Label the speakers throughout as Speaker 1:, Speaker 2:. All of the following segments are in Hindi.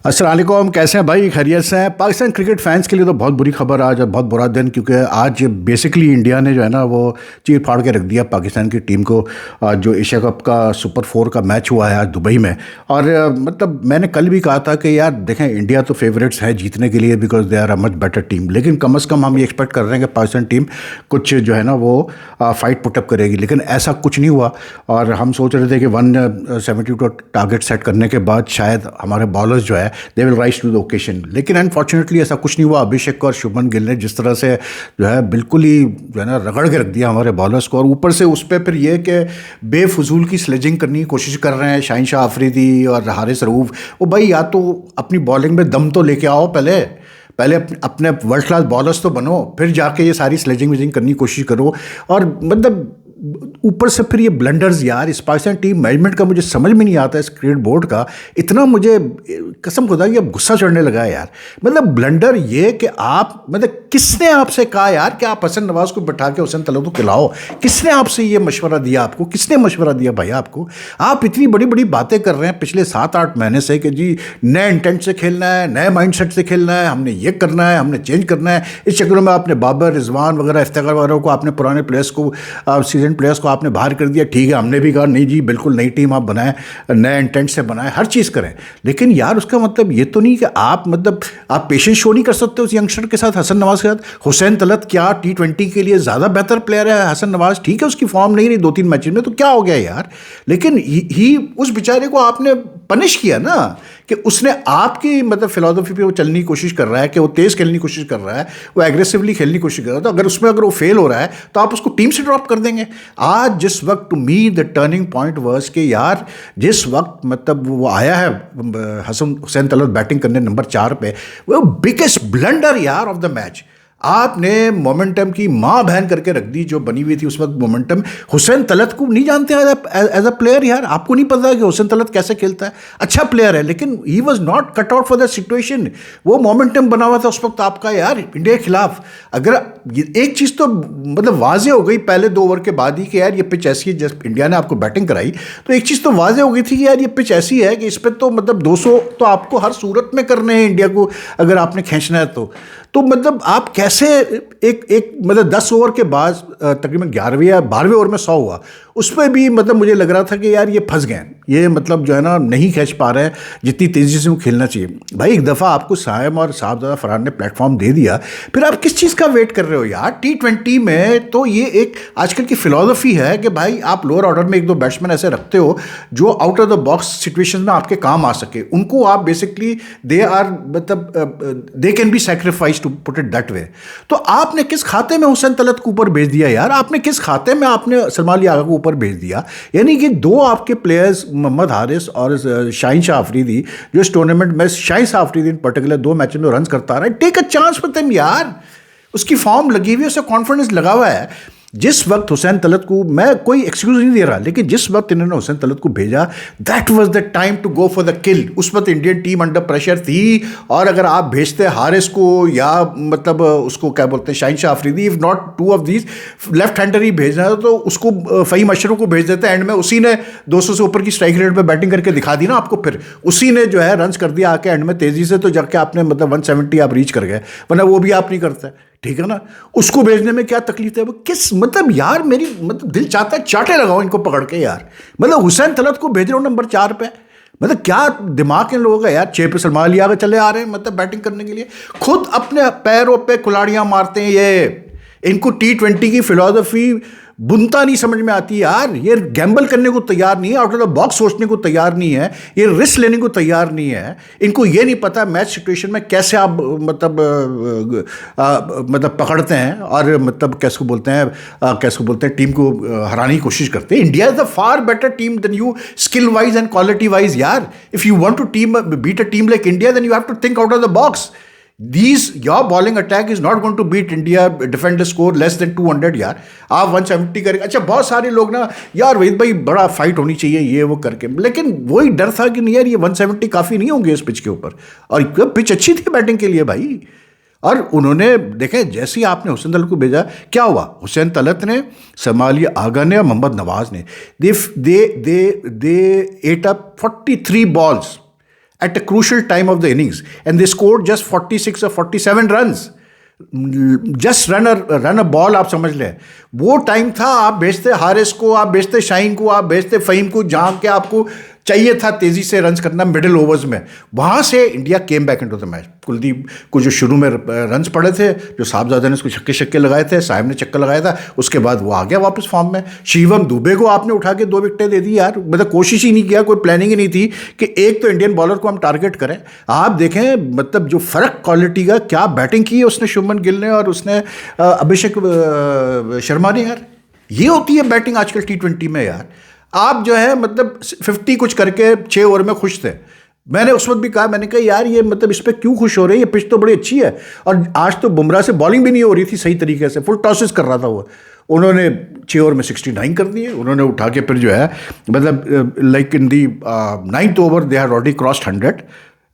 Speaker 1: अस्सलाम वालेकुम, कैसे हैं भाई? खैरियत से हैं? पाकिस्तान क्रिकेट फैंस के लिए तो बहुत बुरी खबर आज, बहुत बुरा दिन, क्योंकि आज बेसिकली इंडिया ने जो है ना वो चीर फाड़ के रख दिया पाकिस्तान की टीम को। आज जो एशिया कप का सुपर 4 का मैच हुआ है आज दुबई में। और मतलब मैंने कल भी कहा था कि यार देखें, इंडिया तो फेवरेट्स है जीतने के लिए because they are a much better team, लेकिन कम अज़ कम हम ये एक्सपेक्ट कर रहे हैं कि पाकिस्तान टीम कुछ जो है ना वो फाइट पुटअप करेगी, लेकिन ऐसा कुछ नहीं हुआ। और हम सोच रहे थे कि 172 टारगेट सेट करने के बाद शायद हमारे बॉलर्स जो है they will rise to the occasion, लेकिन अनफॉर्चुनेटली ऐसा कुछ नहीं हुआ। अभिषेक और शुभमन गिल ने जिस तरह से जो है बिल्कुल ही जो है ना रगड़ के रख दिया हमारे बॉलर्स को, और ऊपर से उस पर फिर ये कि बेफजूल की स्लेजिंग करने की कोशिश कर रहे हैं शाहीन शाह अफरीदी और हारिस रऊफ। वो भाई या तो अपनी बॉलिंग में दम तो लेके आओ, पहले पहले अपने वर्ल्ड क्लास बॉलर्स तो बनो, फिर जाके ये सारी स्लेजिंग वेजिंग करने की कोशिश करो। और मतलब ऊपर से फिर ये ब्लंडर्स, यार इस पाकिस्तान टीम मैनेजमेंट का मुझे समझ में नहीं आता, इस क्रिकेट बोर्ड का इतना मुझे कसम खुदा कि अब गुस्सा चढ़ने लगा है यार। मतलब ब्लंडर ये कि आप मतलब किसने आपसे कहा यार कि आप हसन नवाज को बैठा के हुसैन तलत को खिलाओ? किसने आपसे ये मशवरा दिया? आपको किसने मशवरा दिया भाई आपको? आप इतनी बड़ी बड़ी बातें कर रहे हैं पिछले 7-8 महीने से कि जी नए इंटेंट से खेलना है, नए माइंडसेट से खेलना है, हमने ये करना है, हमने चेंज करना है। इस चक्कर में आपने बाबर, रिजवान वगैरह, इफ्तिखार वगैरह को, आपने पुराने प्लेयर्स को, सीजन प्लेयर्स को आपने बाहर कर दिया। ठीक है, हमने भी कहा नहीं जी बिल्कुल नई टीम आप बनाएं, नए इंटेंट से बनाएं, हर चीज़ करें, लेकिन यार उसका मतलब ये तो नहीं कि आप मतलब आप पेशेंस शो नहीं कर सकते उस यंगस्टर के साथ, हसन नवाज के साथ। हुसैन तलत क्या T20 के लिए ज़्यादा बेहतर प्लेयर है हसन नवाज? ठीक है उसकी फॉर्म नहीं रही 2-3 मैचेस में, तो क्या हो गया यार? लेकिन ही उस बेचारे को आपने पनिश किया ना, कि उसने आपकी मतलब फिलॉसफी पे वो चलने की कोशिश कर रहा है, कि वो तेज़ खेलने की कोशिश कर रहा है, वो एग्रेसिवली खेलने की कोशिश कर रहा है, तो अगर वो फेल हो रहा है तो आप उसको टीम से ड्रॉप कर देंगे। आज जिस वक्त to me the turning point वर्स के यार, जिस वक्त मतलब वो आया है हुसैन तलत बैटिंग करने नंबर 4 पे, वो बिगेस्ट ब्लंडर यार ऑफ द मैच। आपने मोमेंटम की माँ बहन करके रख दी जो बनी हुई थी उस वक्त मोमेंटम। हुसैन तलत को नहीं जानते एज अ प्लेयर यार? आपको नहीं पता कि हुसैन तलत कैसे खेलता है? अच्छा प्लेयर है, लेकिन he was not cut out for the situation. वो मोमेंटम बना हुआ था उस वक्त आपका यार इंडिया के खिलाफ। अगर एक चीज़ तो मतलब वाजे हो गई पहले 2 ओवर के बाद ही कि यार ये पिच ऐसी है, जब इंडिया ने आपको बैटिंग कराई तो एक चीज़ तो वाजे हो गई थी कि यार ये पिच ऐसी है कि इस पर तो मतलब 200 तो आपको हर सूरत में करने हैं इंडिया को, अगर आपने खींचना है तो मतलब आप कैसे एक मतलब 10 ओवर के बाद तकरीबन 11वें या 12वें ओवर में 100 हुआ, उस पर भी मतलब मुझे लग रहा था कि यार ये फंस गए, ये मतलब जो है ना नहीं खींच पा रहे हैं जितनी तेज़ी से वो खेलना चाहिए। भाई एक दफ़ा आपको साइम और साहबजादा फरहान ने प्लेटफॉर्म दे दिया, फिर आप किस चीज़ का वेट कर रहे हो यार? T20 में तो ये एक आजकल की फिलॉसफी है कि भाई आप लोअर ऑर्डर में 1-2 बैट्समैन ऐसे रखते हो जो out of the box situation में आपके काम आ सके, उनको आप बेसिकली दे आर मतलब they can be sacrifice to put it that way. तो आपने किस खाते में हुसैन तलत को ऊपर भेज दिया यार? आपने किस खाते में आपने सलमान अली आगा को ऊपर भेज दिया? यानी कि 2 आपके प्लेयर्स मोहम्मद हारिस और शाहीन शाह अफरीदी, जो इस टूर्नामेंट में शाहीन शाह अफरीदी इन पर्टिकुलर 2 मैचों में रन करता रहा है, take a chance with him यार। उसकी फॉर्म लगी हुई है, उससे कॉन्फिडेंस लगा हुआ है। जिस वक्त हुसैन तलत को, मैं कोई एक्सक्यूज नहीं दे रहा, लेकिन जिस वक्त इन्होंने हुसैन तलत को भेजा that was the time to go for the kill. उस वक्त इंडियन टीम अंडर प्रेशर थी, और अगर आप भेजते हारिस को या मतलब उसको क्या बोलते हैं Shaheen Shah Afridi, if not 2 of these left hander ही भेजना है, तो उसको फ़हीम अशरफ को भेज देते एंड में। उसी ने 200 से ऊपर की स्ट्राइक रेट पे बैटिंग करके दिखा दी ना आपको, फिर उसी ने जो है रन्स कर दिया आके एंड में तेज़ी से, तो जाके आपने मतलब 170 आप रीच कर गए, वरना वो भी आप नहीं करते। ठीक है ना, उसको भेजने में क्या तकलीफ है? वो किस मतलब यार मेरी मतलब दिल चाहता है चाटे लगाओ इनको पकड़ के यार। मतलब हुसैन तलत को भेज रहे हो नंबर 4 पे, मतलब क्या दिमाग इन लोगों का यार? 6 पे सलमान अली आगे चले आ रहे हैं मतलब बैटिंग करने के लिए, खुद अपने पैरों पे कुल्हाड़ियां मारते हैं ये। इनको T20 की फिलॉसफी बुनता नहीं समझ में आती यार। ये गैम्बल करने को तैयार नहीं है, आउट ऑफ द बॉक्स सोचने को तैयार नहीं है, ये रिस्क लेने को तैयार नहीं है। इनको ये नहीं पता मैच सिचुएशन में कैसे आप मतलब पकड़ते हैं, और मतलब कैसे बोलते हैं टीम को हराने की कोशिश करते हैं। India is a far better team than you, skill wise and quality wise यार। If you want to beat a team like India, then you have to think out of the box. Your bowling attack is not going to beat India, defend the score less than 200 यार। आप 170 करेंगे। अच्छा बहुत सारे लोग ना यार वहीद भाई बड़ा फाइट होनी चाहिए ये वो करके, लेकिन वही डर था कि नहीं यार ये 170 काफ़ी नहीं होंगे इस पिच के ऊपर, और पिच अच्छी थी बैटिंग के लिए भाई। और उन्होंने देखें जैसे ही आपने हुसैन तलत को भेजा, क्या हुआ? हुसैन तलत ने, सलमान अली आगा ने और मोहम्मद नवाज ने they ate up 43 balls at a crucial time of the innings, and they scored just 46 or 47 runs. Just run a ball, आप समझ लें वो टाइम था। आप भेजते हारिस को, आप भेजते शाहीन को, आप भेजते फ़हीम को, जहाँ के आपको चाहिए था तेज़ी से रन्स करना मिडिल ओवर्स में। वहाँ से India came back into the match. Kuldeep को जो शुरू में रन्स पड़े थे, जो साहबजादा ने उसको छक्के लगाए थे, साहिब ने चक्कर लगाया था, उसके बाद वो आ गया वापस फॉर्म में। शिवम दुबे को आपने उठा के 2 विकेटें दे दी यार। मतलब कोशिश ही नहीं किया, कोई प्लानिंग ही नहीं थी कि एक तो इंडियन बॉलर को हम टारगेट करें। आप देखें मतलब जो फ़र्क क्वालिटी का, क्या बैटिंग की है उसने शुभमन गिल ने और उसने अभिषेक शर्मा ने यार। ये होती है बैटिंग आजकल T20 में यार। आप जो है मतलब 50 कुछ करके 6 ओवर में खुश थे। मैंने उस वक्त भी कहा, मैंने कहा यार ये मतलब इस पर क्यों खुश हो रहे हैं, ये पिच तो बड़ी अच्छी है। और आज तो बुमराह से बॉलिंग भी नहीं हो रही थी सही तरीके से, फुल टॉसेस कर रहा था वो। उन्होंने 6 ओवर में 69 कर दिए। उन्होंने उठा के फिर जो है मतलब like in the 9th over they had already crossed 100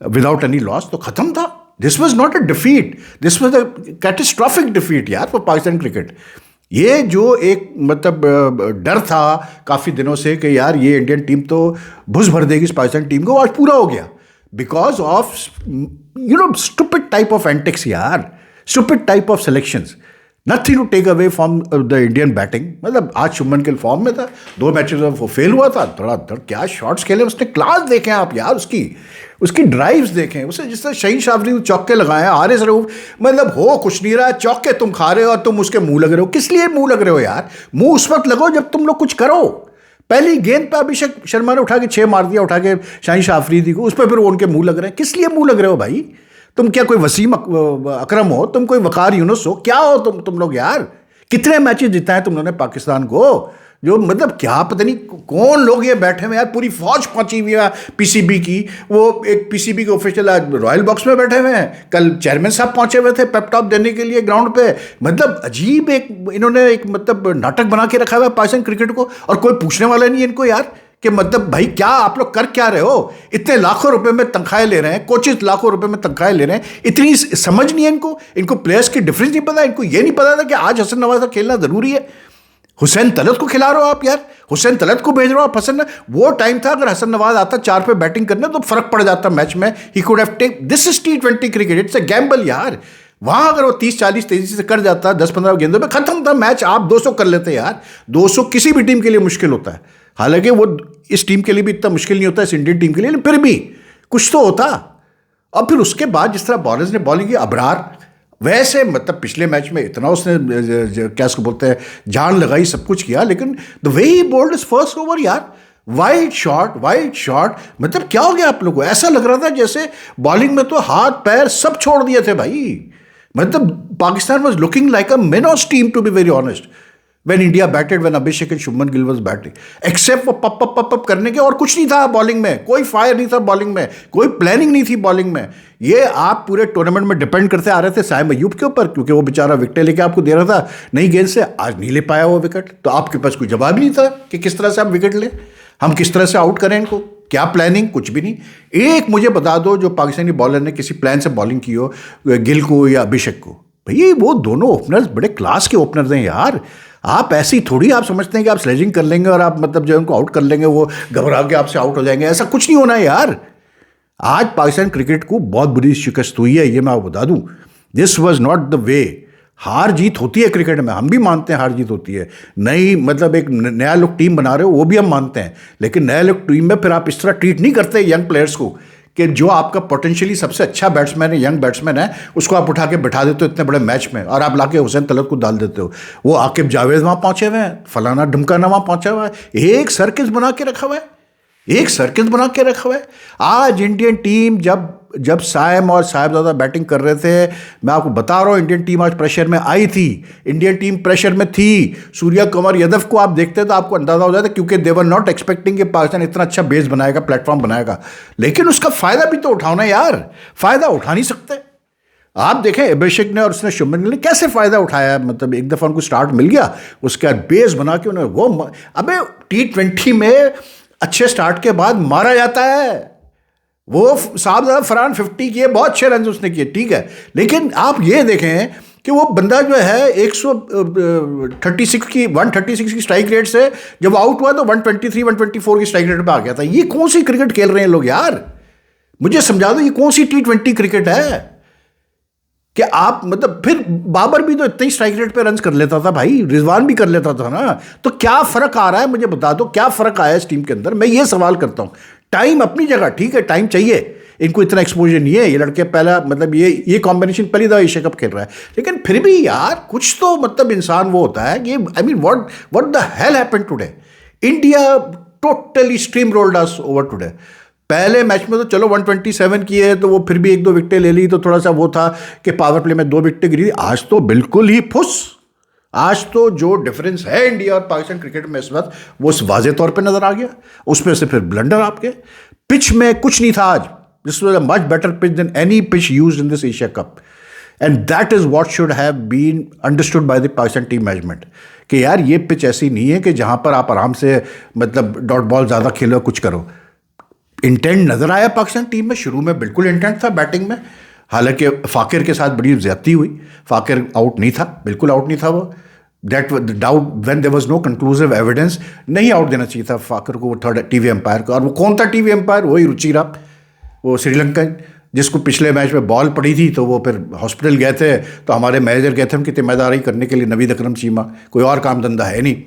Speaker 1: without any loss, तो खत्म था। This was not a defeat, this was a catastrophic defeat यार फॉर पाकिस्तान क्रिकेट। ये जो एक मतलब डर था काफ़ी दिनों से कि यार ये इंडियन टीम तो भुस भर देगी इस पाकिस्तान टीम को, आज पूरा हो गया because of stupid type of antics यार, stupid type of selections. Nothing to take away from the Indian batting. मतलब आज शुभमन गिल फॉर्म में था, 2 मैचेस में वो फेल हुआ था, थोड़ा क्या शॉट्स खेले उसने, क्लास देखें आप यार, उसकी ड्राइव्स देखें, उसे जिस तरह शहीन शाफरी चौके लगाए, हारिस रऊफ, मतलब हो कुछ नहीं रहा, चौके तुम खा रहे हो और तुम उसके मुंह लग रहे हो। किस लिए मुंह लग रहे हो यार? मुंह उस वक्त लगो जब तुम लोग कुछ करो। पहली गेंद पे अभिषेक शर्मा ने उठा के 6 मार दिया, उठा के शाहीन शाफरीदी को, उस पर फिर वो उनके मुंह लग रहे हैं। किस लिए मुंह लग रहे हो भाई? तुम क्या कोई वसीम अकरम हो? तुम कोई वकार यूनुस हो? क्या हो तुम लोग यार? कितने मैचेस जिताए तुम लोगों ने पाकिस्तान को? जो मतलब क्या पता नहीं कौन लोग ये बैठे हुए यार, पूरी फौज पहुंची हुई है पीसीबी की। वो एक पीसीबी के ऑफिशियल आज रॉयल बॉक्स में बैठे हुए हैं, कल चेयरमैन साहब पहुंचे हुए थे पेप टॉक देने के लिए ग्राउंड पे। मतलब अजीब एक इन्होंने एक मतलब नाटक बना के रखा हुआ है पाकिस्तान क्रिकेट को, और कोई पूछने वाला नहीं है इनको यार कि मतलब भाई क्या आप लोग कर क्या रहे हो? इतने लाखों रुपए में तनख्वाहें ले रहे हैं, कोचेज लाखों रुपए में तनख्वाहें ले रहे हैं, इतनी समझ नहीं है इनको प्लेयर्स की डिफरेंस नहीं पता, इनको ये नहीं पता था कि आज हसन नवाज का खेलना जरूरी है। हुसैन तलत को खिला रहे हो आप यार, हुसैन तलत को भेज रहे हो आप। हसन, वो टाइम था अगर हसन नवाज आता 4 पे बैटिंग करने तो फर्क पड़ जाता मैच में। He could have take, this is T20 cricket, it's a gamble यार। वहां अगर वो 30-40 तेजी से कर जाता 10-15 गेंदों में खत्म था मैच। आप 200 कर लेते यार। 200 किसी भी टीम के लिए मुश्किल होता है, हालांकि वो इस टीम के लिए भी इतना मुश्किल नहीं होता इस इंडियन टीम के लिए, लेकिन फिर भी कुछ तो होता। और फिर उसके बाद जिस तरह बॉलर्स ने बॉलिंग की, अबरार वैसे मतलब पिछले मैच में इतना उसने क्या उसको बोलते हैं जान लगाई, सब कुछ किया, लेकिन the way he bowled is first over यार, वाइड शॉट, मतलब क्या हो गया आप लोगों को? ऐसा लग रहा था जैसे बॉलिंग में तो हाथ पैर सब छोड़ दिए थे भाई। मतलब Pakistan was looking like a minnows team to be very honest when India batted, when Abhishek and Shubman Gill was batting, except वो पप करने के और कुछ नहीं था बॉलिंग में, कोई फायर नहीं था बॉलिंग में, कोई प्लानिंग नहीं थी बॉलिंग में। ये आप पूरे टूर्नामेंट में डिपेंड करते आ रहे थे साइम अयूब के ऊपर, क्योंकि वो बेचारा विकेट लेके आपको दे रहा था नई गेंद से। आज नहीं ले पाया वो विकेट, तो आपके पास कोई जवाब नहीं था कि किस तरह से आप विकेट लें, हम किस तरह से आउट करें इनको, क्या प्लानिंग, कुछ भी नहीं। एक मुझे बता दो जो पाकिस्तानी बॉलर ने किसी प्लान से बॉलिंग की हो, गिल को या अभिषेक को। भैया वो दोनों ओपनर्स बड़े क्लास के ओपनर्स हैं यार। आप ऐसी थोड़ी आप समझते हैं कि आप स्लेजिंग कर लेंगे और आप मतलब जो उनको आउट कर लेंगे वो घबरा के आपसे आउट हो जाएंगे, ऐसा कुछ नहीं होना है यार। आज पाकिस्तान क्रिकेट को बहुत बुरी शिकस्त हुई है, ये मैं आपको बता दूं। This was not the way. हार जीत होती है क्रिकेट में, हम भी मानते हैं हार जीत होती है। नई मतलब एक नया लोग टीम बना रहे हो वो भी हम मानते हैं, लेकिन नया लोग टीम में फिर आप इस तरह ट्रीट नहीं करते यंग प्लेयर्स को कि जो आपका पोटेंशियली सबसे अच्छा बैट्समैन है, यंग बैट्समैन है, उसको आप उठा के बिठा देते हो इतने बड़े मैच में, और आप लाके हुसैन तलत को डाल देते हो। वो आकिब जावेद वहाँ पहुँचे हुए हैं, फलाना ढुमकाना वहाँ पहुँचा हुआ है। एक सर्किस बना के रखा हुआ है, एक सर्किस बना के रखा हुआ है। आज इंडियन टीम जब साइम और साहिबजादा बैटिंग कर रहे थे, मैं आपको बता रहा हूँ इंडियन टीम आज प्रेशर में आई थी, इंडियन टीम प्रेशर में थी। सूर्या कुमार यादव को आप देखते तो आपको अंदाजा हो जाता, क्योंकि दे वर नॉट एक्सपेक्टिंग कि पाकिस्तान इतना अच्छा बेस बनाएगा, प्लेटफॉर्म बनाएगा, लेकिन उसका फायदा भी तो उठाओ ना यार। फायदा उठा नहीं सकते। आप देखें अभिषेक ने और उसने शुभमन गिल ने कैसे फायदा उठाया। मतलब एक दफ़ा उनको स्टार्ट मिल गया, उसके बाद बेस बना के उन्होंने वो, अबे T20 में अच्छे स्टार्ट के बाद मारा जाता है। वो साहब फरहान 50 किए, बहुत अच्छे रन उसने किए, ठीक है, लेकिन आप ये देखें कि वो बंदा जो है 136 की स्ट्राइक रेट से जब आउट हुआ तो 123-124 की स्ट्राइक रेट पे आ गया था। ये कौन सी क्रिकेट खेल रहे हैं लोग यार? मुझे समझा दो ये कौन सी T20 क्रिकेट है कि आप मतलब, फिर बाबर भी तो इतने ही स्ट्राइक रेट पे रन कर लेता था भाई, रिजवान भी कर लेता था ना, तो क्या फर्क आ रहा है मुझे बता दो, क्या फर्क आया इस टीम के अंदर, मैं ये सवाल करता हूं। टाइम अपनी जगह ठीक है, टाइम चाहिए, इनको इतना एक्सपोजर नहीं है, ये लड़के पहला मतलब ये कॉम्बिनेशन पहली दफा एशिया कप खेल रहा है, लेकिन फिर भी यार कुछ तो मतलब इंसान वो होता है कि I mean what the hell happened today, India totally stream rolled us over today. पहले मैच में तो चलो 127 की है तो वो फिर भी एक दो विकेटें ले ली, तो थोड़ा सा वो था कि पावर प्ले में 2 विकेटें गिरी, आज तो बिल्कुल ही फुस। आज तो जो डिफरेंस है इंडिया और पाकिस्तान क्रिकेट में इस वक्त वो वाजे तौर पे नजर आ गया, उसमें से फिर ब्लंडर आपके पिच में कुछ नहीं था आज, this was a much better pitch than any pitch used in this Asia cup, and that is what should have been understood by the Pakistan team management कि यार ये पिच ऐसी नहीं है कि जहां पर आप आराम से मतलब डॉट बॉल ज्यादा खेलो कुछ करो। इंटेंट नजर आया पाकिस्तान टीम में, शुरू में बिल्कुल इंटेंट था बैटिंग में, हालांकि फाकिर के साथ बड़ी ज्यादती हुई, फाकिर आउट नहीं था, बिल्कुल आउट नहीं था वो, that doubt when there was no conclusive evidence, नहीं आउट देना चाहिए था फाकिर को, वो थर्ड टीवी एम्पायर को, और वो कौन था टीवी एम्पायर, वही रुचिरा, वो श्रीलंकन जिसको पिछले मैच में बॉल पड़ी थी तो वो फिर हॉस्पिटल गए थे, तो हमारे मैनेजर गए थे उनकी जिम्मेदारी करने के लिए, नवीद अकरम चीमा, कोई और काम धंधा है नहीं।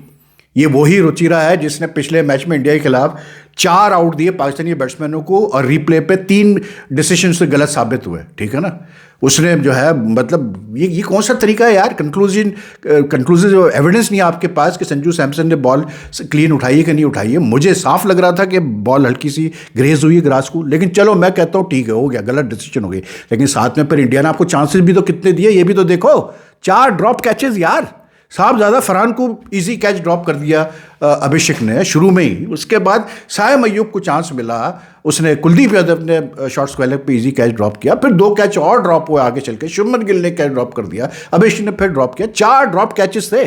Speaker 1: ये वही रुचिरा है जिसने पिछले मैच में इंडिया के खिलाफ 4 आउट दिए पाकिस्तानी बैट्समैनों को, और रिप्ले पे 3 डिसीजन से गलत साबित हुए, ठीक है ना। उसने जो है मतलब ये कौन सा तरीका है यार, कंक्लूसिव एविडेंस नहीं है आपके पास कि संजू सैमसन ने बॉल क्लीन उठाई है कि नहीं उठाई है। मुझे साफ लग रहा था कि बॉल हल्की सी ग्रेज हुई है ग्रास को, लेकिन चलो मैं कहता हूँ ठीक है, हो गया, गलत डिसीजन हो गई, लेकिन साथ में फिर इंडिया ने आपको चांसेस भी तो कितने दिए ये भी तो देखो, 4 ड्रॉप कैचेस यार, साहब ज़्यादा फरहान को इजी कैच ड्रॉप कर दिया अभिषेक ने शुरू में ही, उसके बाद सायम अय्यूब को चांस मिला, उसने कुलदीप यादव ने शॉर्ट स्क्वायर पे इजी कैच ड्रॉप किया, फिर 2 कैच और ड्रॉप हुए आगे चल के, शुभमन गिल ने कैच ड्रॉप कर दिया, अभिषेक ने फिर ड्रॉप किया, 4 ड्रॉप कैचेस थे।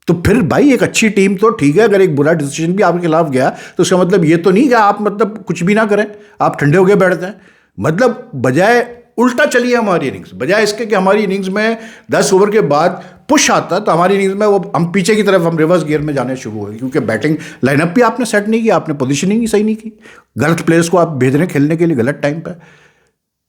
Speaker 1: तो फिर भाई एक अच्छी टीम तो ठीक है, अगर एक बुरा डिसीजन भी आपके खिलाफ गया तो उसका मतलब ये तो नहीं कि आप मतलब कुछ भी ना करें, आप ठंडे होकर बैठते हैं, मतलब बजाय उल्टा चलिए हमारी इनिंग्स, बजाय इसके कि हमारी इनिंग्स में 10 ओवर के बाद पुश आता तो हमारी इनिंग्स में वो हम पीछे की तरफ हम रिवर्स गियर में जाने शुरू हो गए, क्योंकि बैटिंग लाइनअप भी आपने सेट नहीं किया, आपने पोजीशनिंग ही सही नहीं की, गलत प्लेयर्स को आप भेज रहे हैं खेलने के लिए गलत टाइम पे।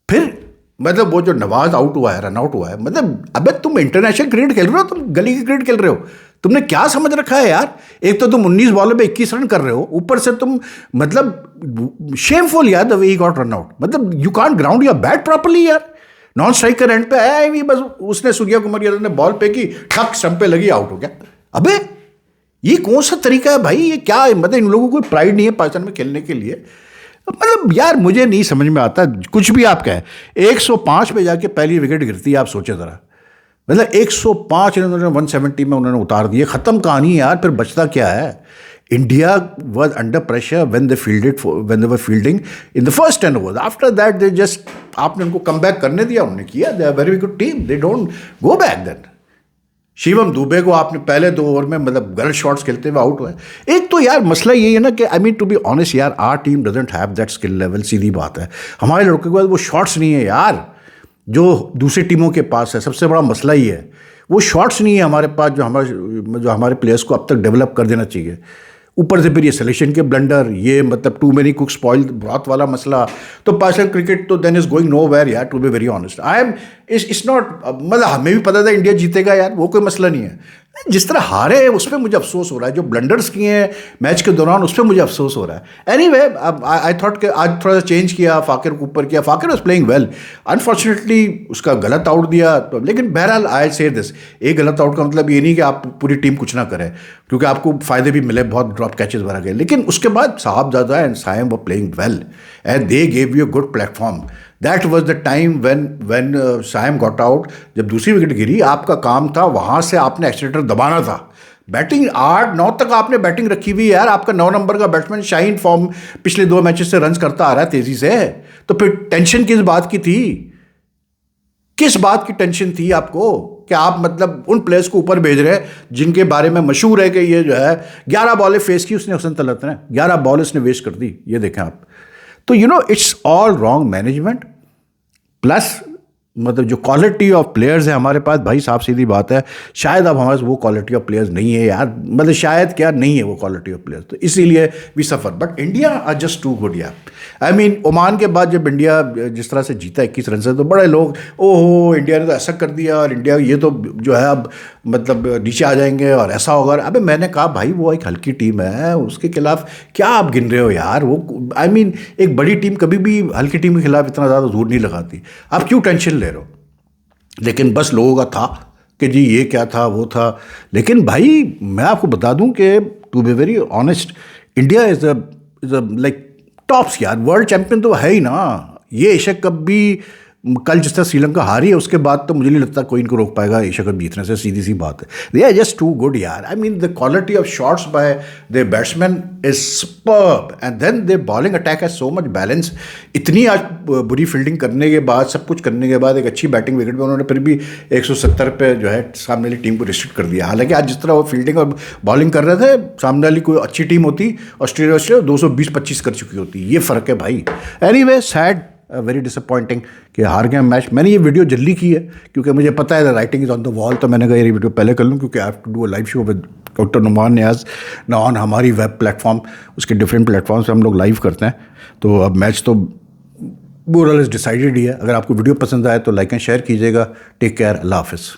Speaker 1: फिर मतलब वो जो नवाज आउट हुआ है, रन आउट हुआ है, मतलब अबे तुम इंटरनेशनल क्रिकेट खेल रहे हो, तुम गली की क्रिकेट खेल रहे हो, तुमने क्या समझ रखा है यार। एक तो तुम 19 बॉलों पे 21 रन कर रहे हो, ऊपर से तुम मतलब शेमफुल यार the way he got run out, मतलब you can't ground your bat properly यार। नॉन स्ट्राइकर एंड पे आया भी, बस उसने सूर्या कुमार यादव ने बॉल पे की, ठक स्टंप पे लगी, आउट हो गया। अबे ये कौन सा तरीका है भाई, ये क्या है, मतलब इन लोगों को प्राइड नहीं है पाकिस्तान में खेलने के लिए, मतलब यार मुझे नहीं समझ में आता कुछ भी। आप कहें 105 पे जाके पहली विकेट गिरती है, आप सोचे ज़रा, मतलब 105 इन्होंने 170 में उन्होंने उतार दिए, ख़त्म कहानी है यार, फिर बचता क्या है। India was under pressure when they were fielding in the first 10 overs. After that they just, आपने उनको कम बैक करने दिया, उन्होंने किया, they are very good team, they don't go back then. Shivam Dubey को आपने पहले 2 ओवर में मतलब गलत शॉट्स खेलते हुए आउट हुए। एक तो यार मसला ये है ना कि I mean to be honest यार, our team doesn't have that skill level, सीधी बात है, हमारे लड़कों के पास वो शॉट्स नहीं है यार जो दूसरी टीमों के पास है। सबसे बड़ा मसला ही है वो शॉट्स नहीं है हमारे पास जो हमारे प्लेयर्स को अब तक डेवलप कर देना चाहिए। ऊपर से फिर ये सिलेक्शन के ब्लंडर, ये मतलब too many cook spoil broth वाला मसला, तो पाकिस्तान क्रिकेट तो then is going nowhere यार, to be very honest. I am it's not, मतलब हमें भी पता था इंडिया जीतेगा यार, वो कोई मसला नहीं है। जिस तरह हारे हैं उस पर मुझे अफसोस हो रहा है, जो ब्लंडर्स किए हैं मैच के दौरान उस पर मुझे अफसोस हो रहा है। एनीवे आई थॉट कि आज थोड़ा सा चेंज किया, फाकिर को ऊपर किया, Fakir was playing well, unfortunately उसका गलत आउट दिया तो, लेकिन बहरहाल आई से दिस, एक गलत आउट का मतलब ये नहीं कि आप पूरी टीम कुछ ना करें, क्योंकि आपको फ़ायदे भी मिले, बहुत ड्रॉप कैचेस वगैरह गए, लेकिन उसके बाद Sahibzada and Saim were playing well and they gave you a good platform. That was the time when Saim got out, जब दूसरी विकेट गिरी, आपका काम था वहाँ से आपने एक्सीलेटर दबाना था। बैटिंग 8-9 तक आपने बैटिंग रखी हुई यार, आपका 9 नंबर का बैट्समैन शाइन फॉर्म पिछले 2 मैचेस से रन करता आ रहा है तेजी से, तो फिर टेंशन किस बात की थी, किस बात की टेंशन थी आपको कि आप मतलब उन प्लेयर्स को ऊपर भेज रहे हैं जिनके बारे में मशहूर है कि ये जो है 11 बॉलें फेस की उसने, हुसैन तलत ने 11 बॉल उसने वेस्ट कर दी, ये देखें आप। तो it's all wrong management plus मतलब जो क्वालिटी ऑफ प्लेयर्स है हमारे पास, भाई साफ सीधी बात है, शायद अब हमारे पास वो क्वालिटी ऑफ प्लेयर्स नहीं है यार, मतलब शायद क्या नहीं है वो क्वालिटी ऑफ प्लेयर्स, तो इसीलिए we suffer. But India are just too good यार। आई मीन ओमान के बाद जब इंडिया जिस तरह से जीता 21 रन से, तो बड़े लोग ओहो इंडिया ने तो ऐसा कर दिया और इंडिया ये तो जो है अब मतलब नीचे आ जाएंगे और ऐसा होगा। अबे मैंने कहा भाई वो एक हल्की टीम है, उसके खिलाफ क्या आप गिन रहे हो यार? वो आई मीन एक बड़ी टीम कभी भी हल्की टीम के खिलाफ इतना ज़्यादा जोर नहीं लगाती। आप क्यों टेंशन ले रहे हो? लेकिन बस लोगों का था कि जी ये क्या था वो था। लेकिन भाई मैं आपको बता दूं कि to be very honest, India is a like tops यार, वर्ल्ड चैंपियन तो है ही ना। ये एशिया कप भी कल जिस तरह श्रीलंका हारी है उसके बाद तो मुझे नहीं लगता कोई इनको रोक पाएगा एशिया कप जीतने से, सीधी सी बात है। They are just too good यार। I mean the quality of shots by the batsman is superb and then they bowling attack has so much balance. इतनी आज बुरी फील्डिंग करने के बाद, सब कुछ करने के बाद, एक अच्छी बैटिंग विकेट पे उन्होंने फिर भी 170 पे जो है सामने वाली टीम को रिस्ट्रिक्ट कर दिया। हालांकि आज जिस तरह वो फील्डिंग और बॉलिंग कर रहे थे, सामने वाली कोई अच्छी टीम होती ऑस्ट्रेलिया 220-25 कर चुकी होती। ये फ़र्क है भाई। एनीवे सैड, वेरी डिसअपॉइंटिंग कि हार गए मैच। मैंने ये वीडियो जल्दी की है क्योंकि मुझे पता है writing is on the wall, तो मैंने कहा ये वीडियो पहले कर लूँ क्योंकि I have to do a live show with doctor Numan Niaz ना ऑन हमारी वेब प्लेटफॉर्म, उसके डिफरेंट प्लेटफॉर्म से हम लोग लाइव करते हैं। तो अब मैच तो मोर और लेस डिसाइडेड ही है। अगर आपको वीडियो पसंद आए तो लाइक एंड शेयर कीजिएगा। टेक केयर, अल्लाह हाफिज़।